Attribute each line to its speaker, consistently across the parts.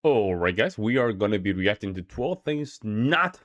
Speaker 1: Alright, guys, we are going to be reacting to 12 things not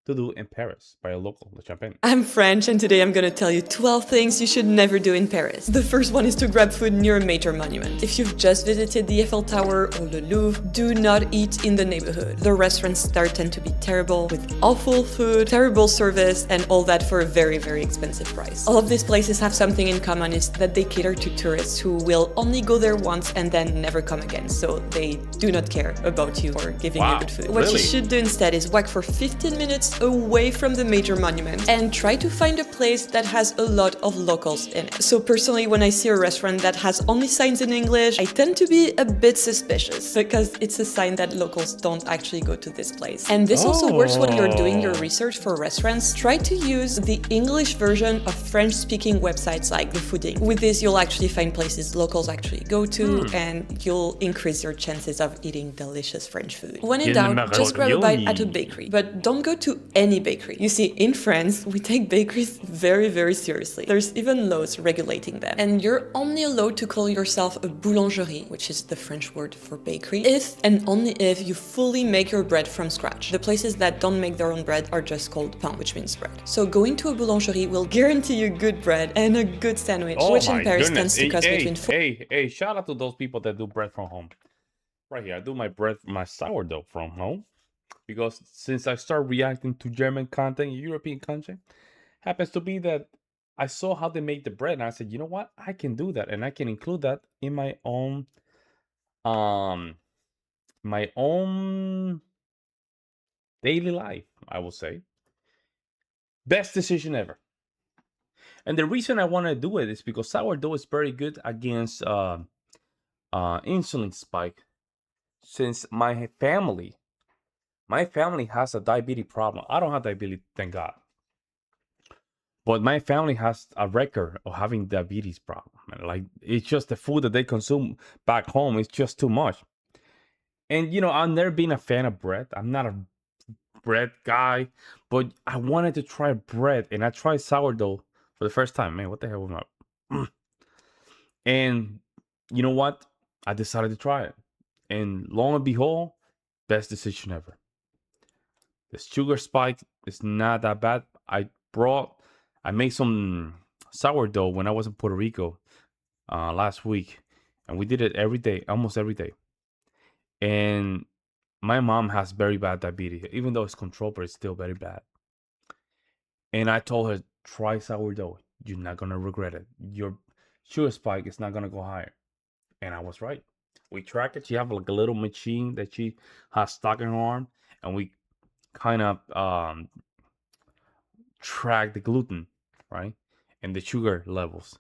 Speaker 1: to do in Paris by a local, Le Champagne.
Speaker 2: I'm French, and today I'm gonna tell you 12 things you should never do in Paris. The first one is to grab food near a major monument. If you've just visited the Eiffel Tower or the Louvre, do not eat in the neighborhood. The restaurants there tend to be terrible, with awful food, terrible service, and all that for a very, very expensive price. All of these places have something in common, is that they cater to tourists who will only go there once and then never come again, so they do not care about you or giving you good food. What you should do instead is walk for 15 minutes away from the major monument and try to find a place that has a lot of locals in it. So personally, when I see a restaurant that has only signs in English, I tend to be a bit suspicious because it's a sign that locals don't actually go to this place. And this also works when you're doing your research for restaurants. Try to use the English version of French-speaking websites like the Fooding. With this, you'll actually find places locals actually go to, and you'll increase your chances of eating delicious French food. When in doubt, just grab a bite at a bakery, but don't go to any bakery. You see, in France, we take bakeries very, very seriously. There's even laws regulating them. And you're only allowed to call yourself a boulangerie, which is the French word for bakery, if and only if you fully make your bread from scratch. The places that don't make their own bread are just called pain, which means bread. So going to a boulangerie will guarantee you good bread and a good sandwich, which in Paris tends to cost between
Speaker 1: Hey, shout out to those people that do bread from home. Right here, I do my sourdough from home. Because since I started reacting to German content, European content, happens to be that I saw how they make the bread, and I said, you know what, I can do that, and I can include that in um my own daily life, I will say. Best decision ever. And the reason I want to do it is because sourdough is very good against insulin spike. Since my family has a diabetes problem. I don't have diabetes, thank God. But my family has a record of having diabetes problem. Like, it's just the food that they consume back home is just too much. And I've never been a fan of bread. I'm not a bread guy, but I wanted to try bread, and I tried sourdough for the first time. Man, what the hell was my And you know what? I decided to try it. And lo and behold, best decision ever. The sugar spike is not that bad. I made some sourdough when I was in Puerto Rico last week, and we did it every day, almost every day. And my mom has very bad diabetes, even though it's controlled, but it's still very bad. And I told her, try sourdough. You're not gonna regret it. Your sugar spike is not gonna go higher. And I was right. We track it. She have like a little machine that she has stuck in her arm, and we kind of track the gluten, right? And the sugar levels.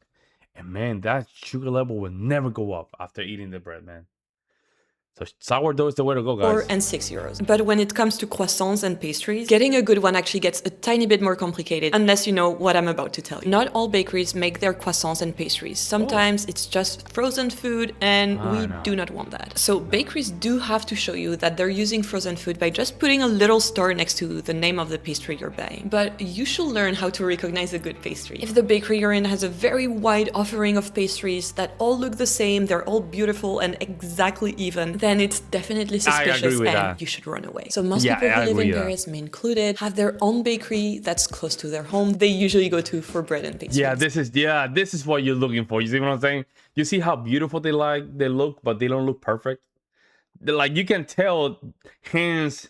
Speaker 1: And man, that sugar level will never go up after eating the bread, man. So sourdough is the way to go, guys.
Speaker 2: And €6. But when it comes to croissants and pastries, getting a good one actually gets a tiny bit more complicated unless you know what I'm about to tell you. Not all bakeries make their croissants and pastries. Sometimes it's just frozen food, and we do not want that. So bakeries do have to show you that they're using frozen food by just putting a little star next to the name of the pastry you're buying. But you should learn how to recognize a good pastry. If the bakery you're in has a very wide offering of pastries that all look the same, they're all beautiful and exactly even, then it's definitely suspicious and you should run away. So most people who live in Paris, me included, have their own bakery that's close to their home. They usually go to for bread and pastries.
Speaker 1: This is what you're looking for. You see what I'm saying? You see how beautiful they look, but they don't look perfect. Like, you can tell hands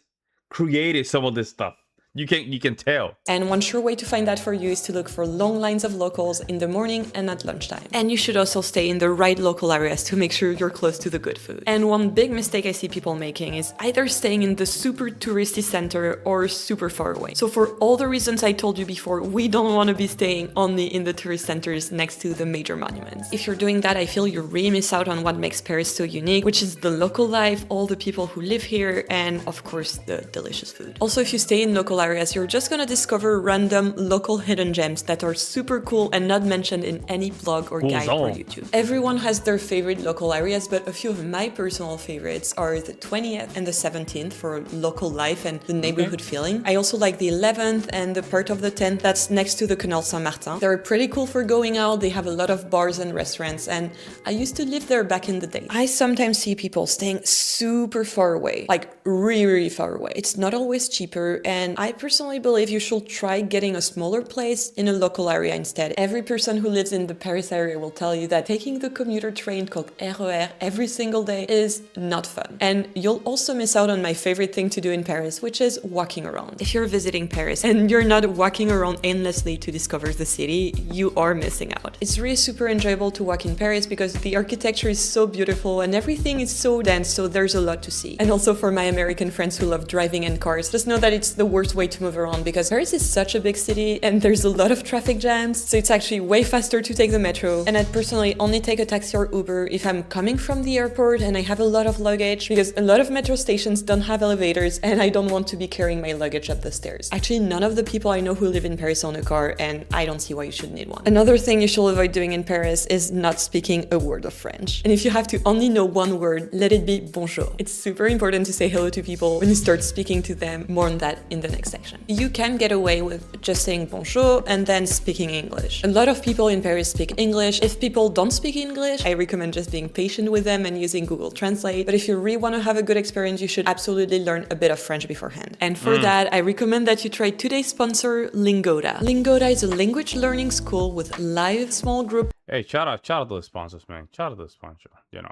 Speaker 1: created some of this stuff. You can tell.
Speaker 2: And one sure way to find that for you is to look for long lines of locals in the morning and at lunchtime. And you should also stay in the right local areas to make sure you're close to the good food. And one big mistake I see people making is either staying in the super touristy center or super far away. So for all the reasons I told you before, we don't want to be staying only in the tourist centers next to the major monuments. If you're doing that, I feel you really miss out on what makes Paris so unique, which is the local life, all the people who live here, and of course the delicious food. Also, if you stay in local local areas, you're just gonna discover random local hidden gems that are super cool and not mentioned in any blog or
Speaker 1: Cool
Speaker 2: guide or
Speaker 1: zone.
Speaker 2: YouTube. Everyone has their favorite local areas, but a few of my personal favorites are the 20th and the 17th for local life and the neighborhood feeling. I also like the 11th and the part of the 10th that's next to the Canal Saint-Martin. They're pretty cool for going out, they have a lot of bars and restaurants, and I used to live there back in the day. I sometimes see people staying super far away, like really far away. It's not always cheaper, and I personally believe you should try getting a smaller place in a local area instead. Every person who lives in the Paris area will tell you that taking the commuter train called RER every single day is not fun. And you'll also miss out on my favorite thing to do in Paris, which is walking around. If you're visiting Paris and you're not walking around endlessly to discover the city, you are missing out. It's really super enjoyable to walk in Paris because the architecture is so beautiful and everything is so dense, so there's a lot to see. And also for my American friends who love driving in cars, just know that it's the worst way to move around because Paris is such a big city and there's a lot of traffic jams, so it's actually way faster to take the metro. And I'd personally only take a taxi or Uber if I'm coming from the airport and I have a lot of luggage, because a lot of metro stations don't have elevators and I don't want to be carrying my luggage up the stairs. Actually, none of the people I know who live in Paris own a car, and I don't see why you should need one. Another thing you should avoid doing in Paris is not speaking a word of French. And if you have to only know one word, let it be bonjour. It's super important to say hello to people when you start speaking to them. More on that in the next section. You can get away with just saying bonjour and then speaking English. A lot of people in Paris speak English. If people don't speak English, I recommend just being patient with them and using Google Translate. But if you really want to have a good experience, you should absolutely learn a bit of French beforehand. And for that, I recommend that you try today's sponsor, Lingoda. Lingoda is a language learning school with live small group.
Speaker 1: Hey, shout out to the sponsors, man. Shout out to the sponsor. You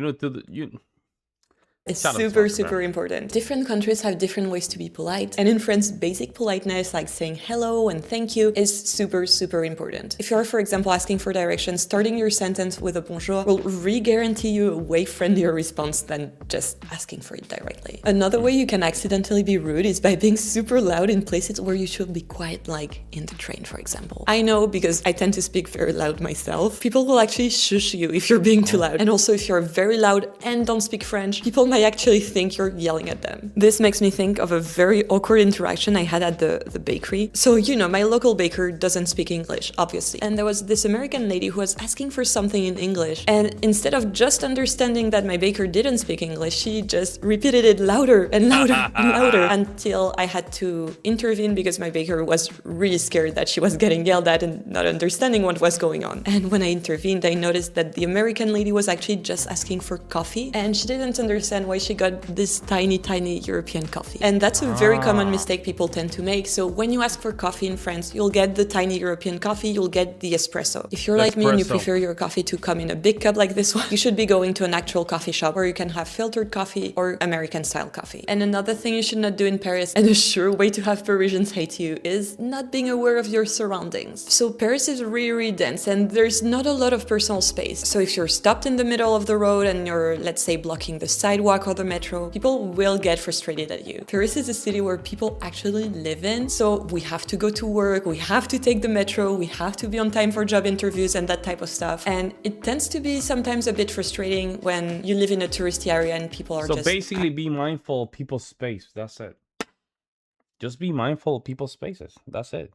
Speaker 1: know to the you.
Speaker 2: It's
Speaker 1: Shout out to
Speaker 2: super,
Speaker 1: sponsor,
Speaker 2: super
Speaker 1: man.
Speaker 2: important. Different countries have different ways to be polite. And in France, basic politeness like saying hello and thank you is super, super important. If you're, for example, asking for directions, starting your sentence with a bonjour will re-guarantee you a way friendlier response than just asking for it directly. Another way you can accidentally be rude is by being super loud in places where you should be quiet, like in the train, for example. I know because I tend to speak very loud myself. People will actually shush you if you're being too loud. And also if you're very loud and don't speak French, people might actually think you're yelling at them. This makes me think of a very awkward interaction I had at the bakery. So, my local baker doesn't speak English, obviously. And there was this American lady who was asking for something in English. And instead of just understanding that my baker didn't speak English, she just repeated it louder and louder and louder until I had to intervene because my baker was really scared that she was getting yelled at and not understanding what was going on. And when I intervened, I noticed that the American lady was actually just asking for coffee, and she didn't understand why she got this tiny European coffee. And that's a very common mistake people tend to make. So when you ask for coffee in France, you'll get the tiny European coffee, you'll get the espresso. If you're like me and you prefer your coffee to come in a big cup like this one, you should be going to an actual coffee shop where you can have filtered coffee or American style coffee. And another thing you should not do in Paris, and a sure way to have Parisians hate you, is not being aware of your surroundings. So Paris is really dense and there's not a lot of personal space. So if you're stopped in the middle of the road and you're, let's say, blocking the sidewalk or the metro, people will get frustrated at you. Paris is a city where people actually live in, so we have to go to work, we have to take the metro, we have to be on time for job interviews and that type of stuff. And it tends to be sometimes a bit frustrating when you live in a touristy area and people are
Speaker 1: So basically, be mindful of people's space. That's it. Just be mindful of people's spaces. That's it.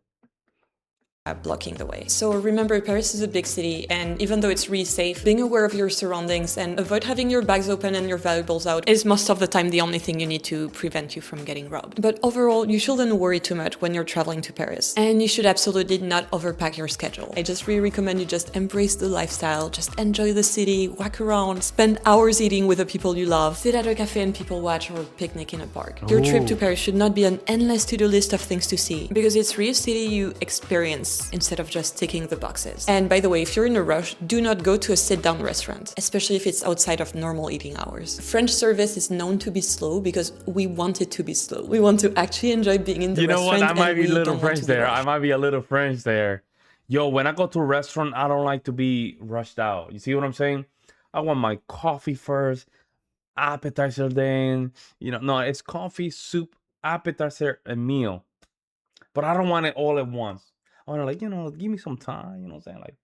Speaker 2: Blocking the way. So remember, Paris is a big city, and even though it's really safe, being aware of your surroundings and avoid having your bags open and your valuables out is most of the time the only thing you need to prevent you from getting robbed. But overall, you shouldn't worry too much when you're traveling to Paris. And you should absolutely not overpack your schedule. I just really recommend you just embrace the lifestyle, just enjoy the city, walk around, spend hours eating with the people you love, sit at a cafe and people watch, or picnic in a park. Your trip to Paris should not be an endless to-do list of things to see, because it's really a city you experience instead of just ticking the boxes. And by the way, if you're in a rush, do not go to a sit-down restaurant, especially if it's outside of normal eating hours. French service is known to be slow because we want it to be slow. We want to actually enjoy being in the restaurant.
Speaker 1: You know what? I might be a little French there. I might be a little French there. Yo, when I go to a restaurant, I don't like to be rushed out. You see what I'm saying? I want my coffee first, appetizer then. No, it's coffee, soup, appetizer, and meal. But I don't want it all at once. I want to give me some time, you know what I'm saying? Like,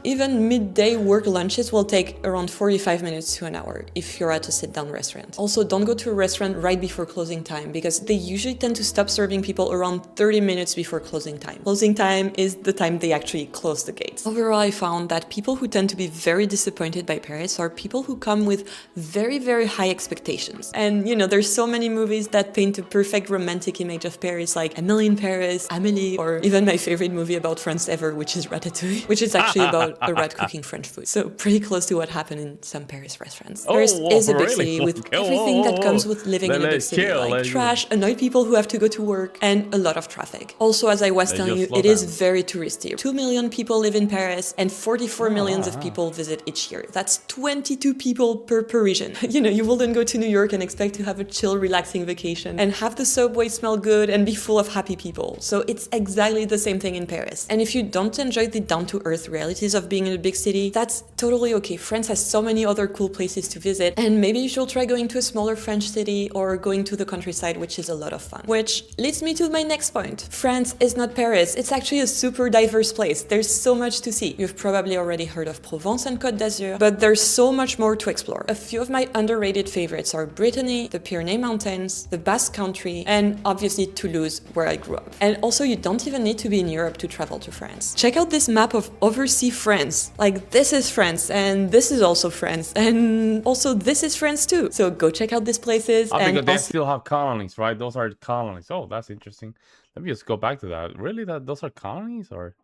Speaker 2: Even midday work lunches will take around 45 minutes to an hour if you're at a sit-down restaurant. Also, don't go to a restaurant right before closing time because they usually tend to stop serving people around 30 minutes before closing time. Closing time is the time they actually close the gates. Overall, I found that people who tend to be very disappointed by Paris are people who come with very, very high expectations. And there's so many movies that paint a perfect romantic image of Paris, like Emily in Paris, Amélie, or even my favorite movie about France ever, which is Ratatouille, which is actually about a rat cooking French food. So pretty close to what happened in some Paris restaurants. Paris is a big
Speaker 1: really?
Speaker 2: city with
Speaker 1: Okay,
Speaker 2: everything that comes with living in a big
Speaker 1: Let's
Speaker 2: city,
Speaker 1: chill,
Speaker 2: like trash, annoyed people who have to go to work, and a lot of traffic. Also, as I was telling you,
Speaker 1: slow
Speaker 2: it is
Speaker 1: down.
Speaker 2: very touristy. 2 million people live in Paris, and 44 millions of people visit each year. That's 22 people per Parisian. You wouldn't go to New York and expect to have a chill, relaxing vacation and have the subway smell good and be full of happy people. So it's exactly the same thing in Paris. And if you don't enjoy the down-to-earth realities of being in a big city, that's totally okay. France has so many other cool places to visit, and maybe you should try going to a smaller French city or going to the countryside, which is a lot of fun. Which leads me to my next point. France is not Paris. It's actually a super diverse place. There's so much to see. You've probably already heard of Provence and Côte d'Azur, but there's so much more to explore. A few of my underrated favorites are Brittany, the Pyrenees Mountains, the Basque Country, and obviously Toulouse, where I grew up. And also, you don't even need to be in Europe to travel to France. Check out this map of overseas France. Like, this is France, and this is also France, and also this is France too. So go check out these places.
Speaker 1: Because they still have colonies, right? Those are colonies. Oh, that's interesting. Let me just go back to that. Really, those are colonies, or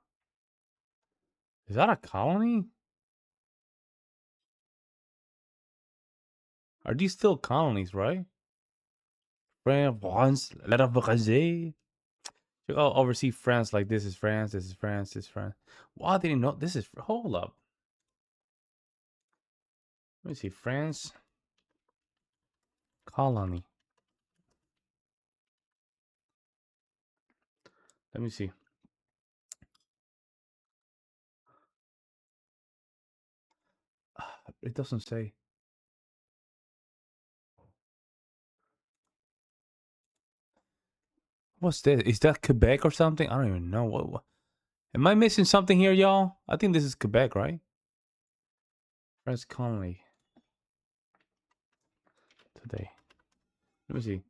Speaker 1: is that a colony? Are these still colonies, right? France, let us Brésil. Oh, oversee France, like this is France, this is France, this is France. Why didn't know this is? Hold up. Let me see. France colony. Let me see. It doesn't say. What's this? Is that Quebec or something? I don't even know. What? Am I missing something here, y'all? I think this is Quebec, right? France colony. Today. Let me see.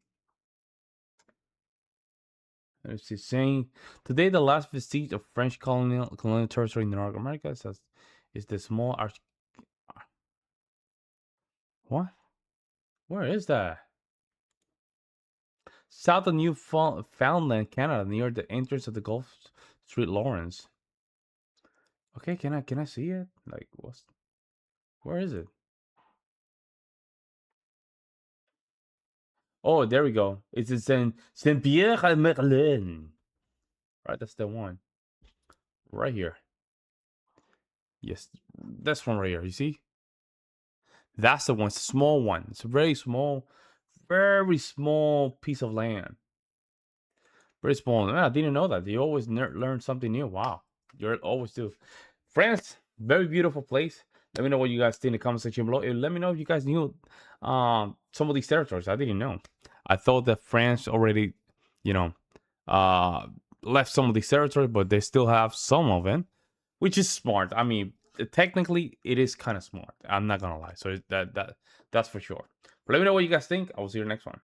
Speaker 1: Let me see. Saying today, the last vestige of French colonial territory in North America is the small arch. What? Where is that? South of Newfoundland, Canada, near the entrance of the Gulf Street, Lawrence. Okay, can I see it? Like, where is it? Oh, there we go. It's in Saint Pierre et Merlin. Right, that's the one. Right here. Yes, that's one right here. You see? That's the one. It's a small one. It's a very small piece of land. Very small. I didn't know that. You always learn something new. Wow. You always do. France, very beautiful place. Let me know what you guys think in the comment section below. And let me know if you guys knew some of these territories. I didn't know. I thought that France already, you know, left some of these territories, but they still have some of them, which is smart. I mean, technically, it is kind of smart. I'm not gonna lie. So that's for sure. But let me know what you guys think. I will see you next one.